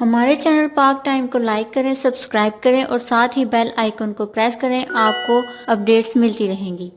ہمارے چینل پاک ٹائم کو لائک کریں، سبسکرائب کریں اور ساتھ ہی بیل آئیکن کو پریس کریں، آپ کو اپڈیٹس ملتی رہیں گی۔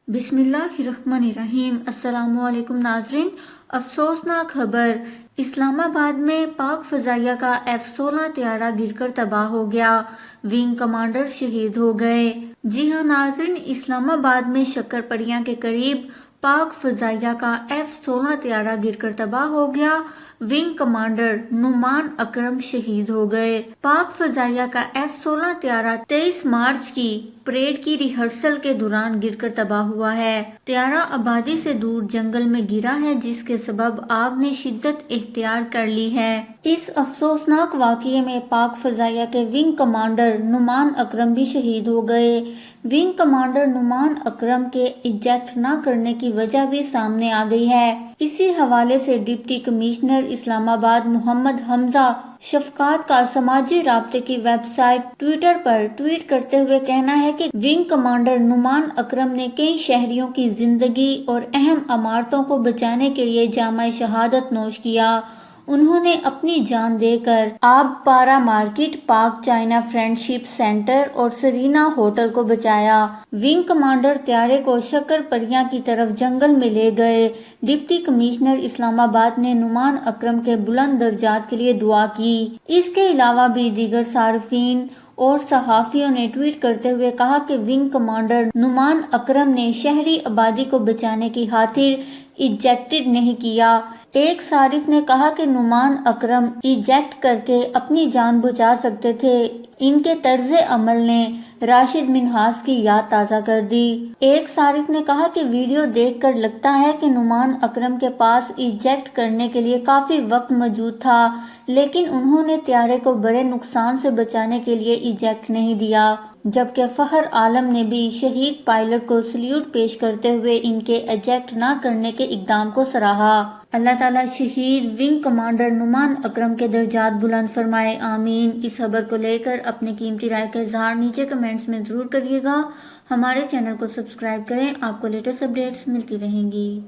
بسم اللہ الرحمن الرحیم۔ السلام علیکم ناظرین۔ افسوسناک خبر، اسلام آباد میں پاک فضائیہ کا F-16 طیارہ گر کر تباہ ہو گیا، ونگ کمانڈر شہید ہو گئے۔ جی ہاں ناظرین، اسلام آباد میں شکرپڑیاں کے قریب پاک فضائیہ کا F-16 طیارہ گر کر تباہ ہو گیا، ونگ کمانڈر نعمان اکرم شہید ہو گئے۔ پاک فضائیہ کا F-16 طیارہ 23 مارچ کی پریڈ کی ریہرسل کے دوران گر کر تباہ ہوا ہے۔ طیارہ آبادی سے دور جنگل میں گرا ہے، جس کے سبب آگ نے شدت اختیار کر لی ہے۔ اس افسوسناک واقعے میں پاک فضائیہ کے ونگ کمانڈر نعمان اکرم بھی شہید ہو گئے۔ ونگ کمانڈر نعمان اکرم کے ایجیکٹ نہ کرنے کی وجہ بھی سامنے آ گئی ہے۔ اسی حوالے سے ڈپٹی کمشنر اسلام آباد محمد حمزہ شفقات کا سماجی رابطے کی ویب سائٹ ٹویٹر پر ٹویٹ کرتے ہوئے کہنا ہے کہ ونگ کمانڈر نعمان اکرم نے کئی شہریوں کی زندگی اور اہم عمارتوں کو بچانے کے لیے جامِ شہادت نوش کیا۔ انہوں نے اپنی جان دے کر آب پارہ مارکیٹ، پاک چائنا فرینڈشپ سینٹر اور سرینا ہوٹل کو بچایا۔ ونگ کمانڈر طیارے کو شکرپڑیاں کی طرف جنگل میں لے گئے۔ ڈپٹی کمشنر اسلام آباد نے نعمان اکرم کے بلند درجات کے لیے دعا کی۔ اس کے علاوہ بھی دیگر صارفین اور صحافیوں نے ٹویٹ کرتے ہوئے کہا کہ ونگ کمانڈر نعمان اکرم نے شہری آبادی کو بچانے کی خاطر ایجیکٹ نہیں کیا۔ ایک صارف نے کہا کہ نعمان اکرم ایجیکٹ کر کے اپنی جان بچا سکتے تھے، ان کے طرز عمل نے راشد منہاس کی یاد تازہ کر دی۔ ایک صارف نے کہا کہ ویڈیو دیکھ کر لگتا ہے کہ نعمان اکرم کے پاس ایجیکٹ کرنے کے لیے کافی وقت موجود تھا، لیکن انہوں نے طیارے کو بڑے نقصان سے بچانے کے لیے ایجیکٹ نہیں دیا۔ جبکہ فخر عالم نے بھی شہید پائلٹ کو سلیوٹ پیش کرتے ہوئے ان کے ایجیکٹ نہ کرنے کے اقدام کو سراہا۔ اللہ تعالیٰ شہید ونگ کمانڈر نعمان اکرم کے درجات بلند فرمائے، آمین۔ اس خبر کو لے کر اپنی قیمتی رائے کا اظہار نیچے کمنٹس میں ضرور کریے گا۔ ہمارے چینل کو سبسکرائب کریں، آپ کو لیٹسٹ اپڈیٹس ملتی رہیں گی۔